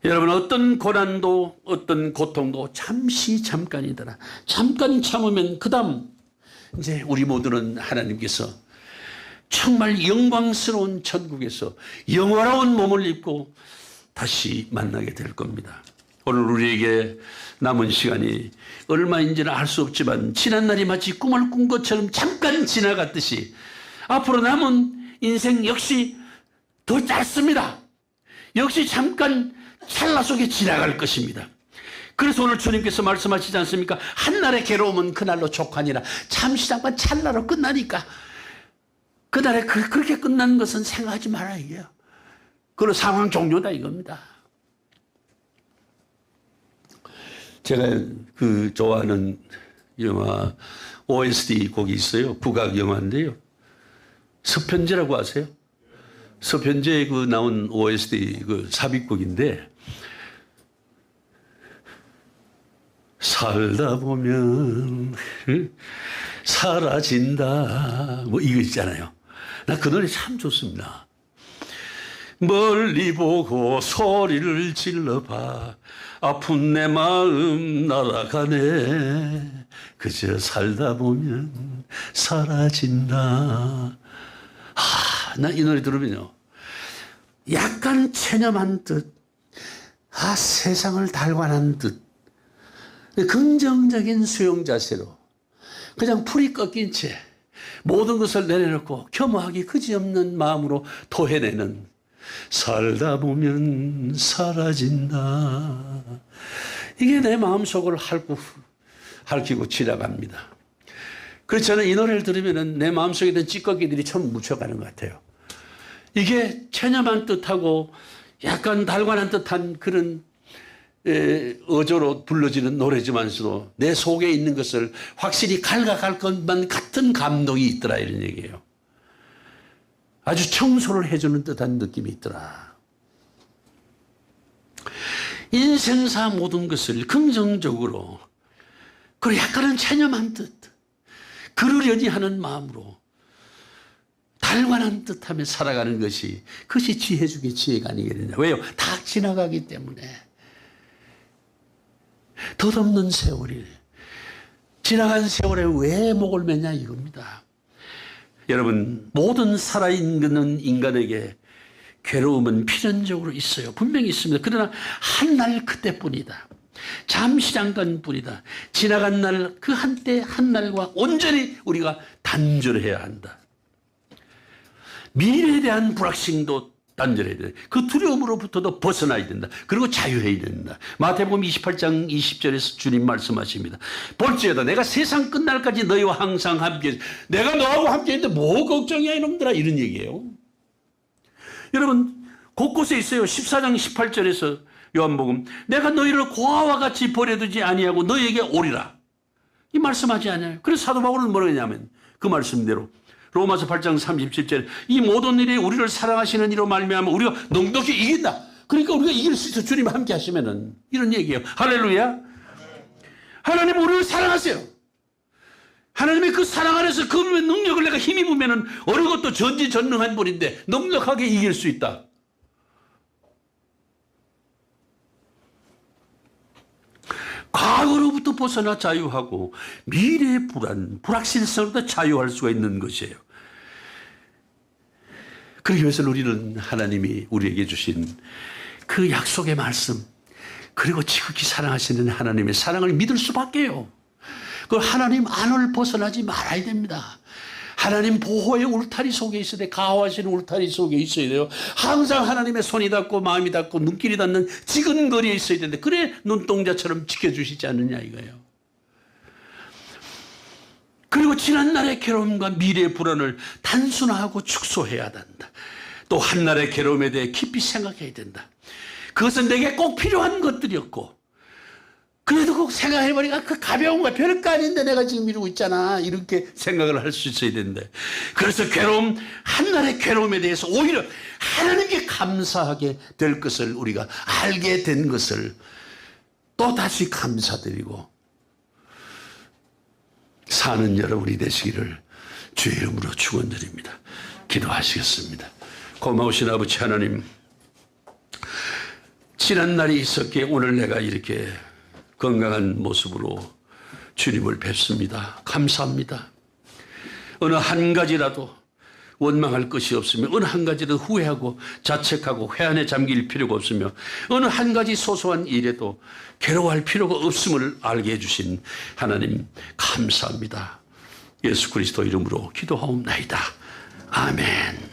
여러분 어떤 고난도 어떤 고통도 잠시 잠깐이더라. 잠깐 참으면 그 다음 이제 우리 모두는 하나님께서 정말 영광스러운 천국에서 영원한 몸을 입고 다시 만나게 될 겁니다. 오늘 우리에게 남은 시간이 얼마인지는 알 수 없지만 지난날이 마치 꿈을 꾼 것처럼 잠깐 지나갔듯이 앞으로 남은 인생 역시 더 짧습니다. 역시 잠깐 찰나 속에 지나갈 것입니다. 그래서 오늘 주님께서 말씀하시지 않습니까? 한날의 괴로움은 그날로 족하니라. 잠시 잠깐 찰나로 끝나니까 그날에 그렇게 끝난 것은 생각하지 마라 이게요. 그런 상황 종료다 이겁니다. 제가 좋아하는 영화 OST 곡이 있어요. 국악 영화인데요. 서편제라고 아세요? 서편제에 나온 OST 삽입곡인데 살다 보면 사라진다 뭐 이거 있잖아요. 나 그 노래 참 좋습니다. 멀리 보고 소리를 질러봐 아픈 내 마음 날아가네 그저 살다 보면 사라진다. 나 이 노래 들으면요 약간 체념한 듯 세상을 달관한 듯 긍정적인 수용 자세로 그냥 풀이 꺾인 채 모든 것을 내려놓고 겸허하게 그지없는 마음으로 토해내는 살다 보면 사라진다. 이게 내 마음속을 핥히고 지나갑니다. 그래서 저는 이 노래를 들으면 내 마음속에 있는 찌꺼기들이 참 묻혀가는 것 같아요. 이게 체념한 듯하고 약간 달관한 듯한 그런 어조로 불러지는 노래지만서도 내 속에 있는 것을 확실히 갈가갈 것만 같은 감동이 있더라 이런 얘기예요. 아주 청소를 해주는 듯한 느낌이 있더라. 인생사 모든 것을 긍정적으로 그리고 약간은 체념한 듯 그러려니 하는 마음으로 달관한 듯하며 살아가는 것이 그것이 지혜 중에 지혜가 아니겠느냐. 왜요? 다 지나가기 때문에. 덧없는 세월이 지나간 세월에 왜 목을 매냐 이겁니다. 여러분 모든 살아있는 인간에게 괴로움은 필연적으로 있어요. 분명히 있습니다. 그러나 한 날 그때뿐이다. 잠시 잠깐뿐이다. 지나간 날 그 한때 한 날과 온전히 우리가 단절해야 한다. 미래에 대한 불확신도 단절해야 된다. 그 두려움으로부터도 벗어나야 된다. 그리고 자유해야 된다. 마태복음 28장 20절에서 주님 말씀하십니다. 볼지어다 내가 세상 끝날까지 너희와 항상 함께 내가 너하고 함께 있는데 뭐 걱정이야 이놈들아 이런 얘기예요. 여러분 곳곳에 있어요. 14장 18절에서 요한복음 내가 너희를 고아와 같이 버려두지 아니하고 너희에게 오리라. 이 말씀하지 않아요. 그래서 사도 바울은 뭐라 했냐면 그 말씀대로 로마서 8장 37절 이 모든 일에 우리를 사랑하시는 이로 말미암아 우리가 넉넉히 이긴다. 그러니까 우리가 이길 수 있어. 주님 함께 하시면은 이런 얘기예요. 할렐루야. 하나님 우리를 사랑하세요. 하나님의 그 사랑 안에서 그 능력을 내가 힘입으면은 어느 것도 전지전능한 분인데 넉넉하게 이길 수 있다. 과거로부터 벗어나 자유하고 미래의 불확실성으로부터 자유할 수가 있는 것이에요. 그러기 위해서 우리는 하나님이 우리에게 주신 그 약속의 말씀 그리고 지극히 사랑하시는 하나님의 사랑을 믿을 수밖에요. 그 하나님 안을 벗어나지 말아야 됩니다. 하나님 보호의 울타리 속에 있어야 돼. 가호하시는 울타리 속에 있어야 돼요. 항상 하나님의 손이 닿고 마음이 닿고 눈길이 닿는 지근거리에 있어야 되는데 그래 눈동자처럼 지켜주시지 않느냐 이거예요. 그리고 지난날의 괴로움과 미래의 불안을 단순화하고 축소해야 한다. 또 한날의 괴로움에 대해 깊이 생각해야 된다. 그것은 내게 꼭 필요한 것들이었고 그래도 꼭 생각해보니까 그 가벼운 거 별거 아닌데 내가 지금 이러고 있잖아. 이렇게 생각을 할 수 있어야 되는데 그래서 괴로움, 한날의 괴로움에 대해서 오히려 하나님께 감사하게 될 것을 우리가 알게 된 것을 또 다시 감사드리고 사는 여러분이 되시기를 주의 이름으로 축원드립니다. 기도하시겠습니다. 고마우신 아버지 하나님 지난 날이 있었기에 오늘 내가 이렇게 건강한 모습으로 주님을 뵙습니다. 감사합니다. 어느 한 가지라도 원망할 것이 없으며 어느 한 가지라도 후회하고 자책하고 회한에 잠길 필요가 없으며 어느 한 가지 소소한 일에도 괴로워할 필요가 없음을 알게 해주신 하나님 감사합니다. 예수 그리스도 이름으로 기도하옵나이다. 아멘.